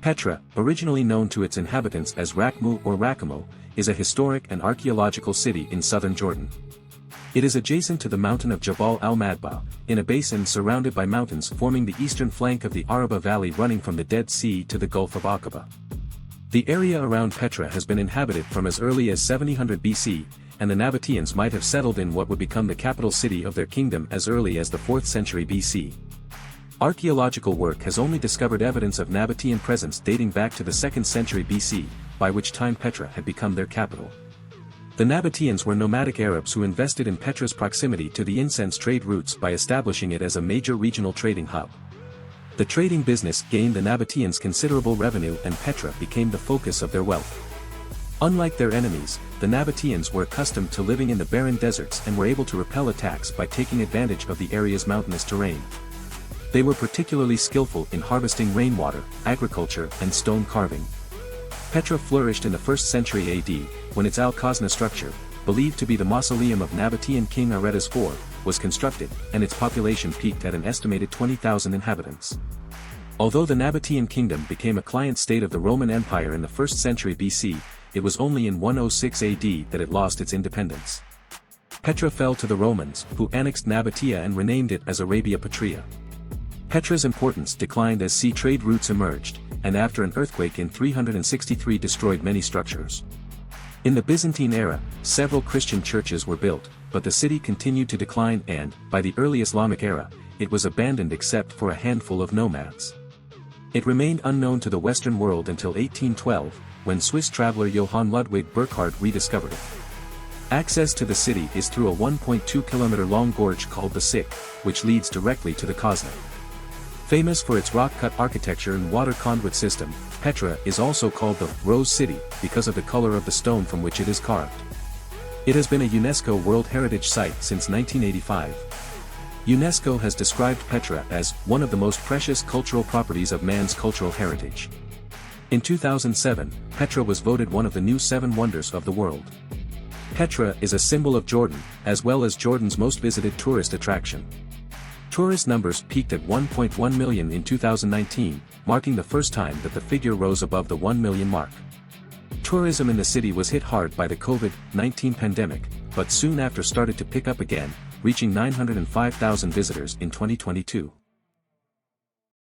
Petra, originally known to its inhabitants as Rakmu or Rakamo, is a historic and archaeological city in southern Jordan. It is adjacent to the mountain of Jabal al-Madba, in a basin surrounded by mountains forming the eastern flank of the Araba Valley running from the Dead Sea to the Gulf of Aqaba. The area around Petra has been inhabited from as early as 700 BC, and the Nabateans might have settled in what would become the capital city of their kingdom as early as the 4th century BC. Archaeological work has only discovered evidence of Nabatean presence dating back to the 2nd century BC, by which time Petra had become their capital. The Nabateans were nomadic Arabs who invested in Petra's proximity to the incense trade routes by establishing it as a major regional trading hub. The trading business gained the Nabateans considerable revenue and Petra became the focus of their wealth. Unlike their enemies, the Nabateans were accustomed to living in the barren deserts and were able to repel attacks by taking advantage of the area's mountainous terrain. They were particularly skillful in harvesting rainwater, agriculture and stone carving. Petra flourished in the 1st century AD, when its Al-Khazna structure, believed to be the mausoleum of Nabatean king Aretas IV, was constructed, and its population peaked at an estimated 20,000 inhabitants. Although the Nabatean kingdom became a client state of the Roman Empire in the 1st century BC, it was only in 106 AD that it lost its independence. Petra fell to the Romans, who annexed Nabatea and renamed it as Arabia Petrea. Petra's importance declined as sea trade routes emerged, and after an earthquake in 363 destroyed many structures. In the Byzantine era, several Christian churches were built, but the city continued to decline and, by the early Islamic era, it was abandoned except for a handful of nomads. It remained unknown to the Western world until 1812, when Swiss traveler Johann Ludwig Burckhardt rediscovered it. Access to the city is through a 1.2-kilometer-long gorge called the Sick, which leads directly to the Khazna. Famous for its rock-cut architecture and water conduit system, Petra is also called the Rose City because of the color of the stone from which it is carved. It has been a UNESCO World Heritage Site since 1985. UNESCO has described Petra as one of the most precious cultural properties of man's cultural heritage. In 2007, Petra was voted one of the new 7 wonders of the world. Petra is a symbol of Jordan, as well as Jordan's most visited tourist attraction. Tourist numbers peaked at 1.1 million in 2019, marking the first time that the figure rose above the 1 million mark. Tourism in the city was hit hard by the COVID-19 pandemic, but soon after started to pick up again, reaching 905,000 visitors in 2022.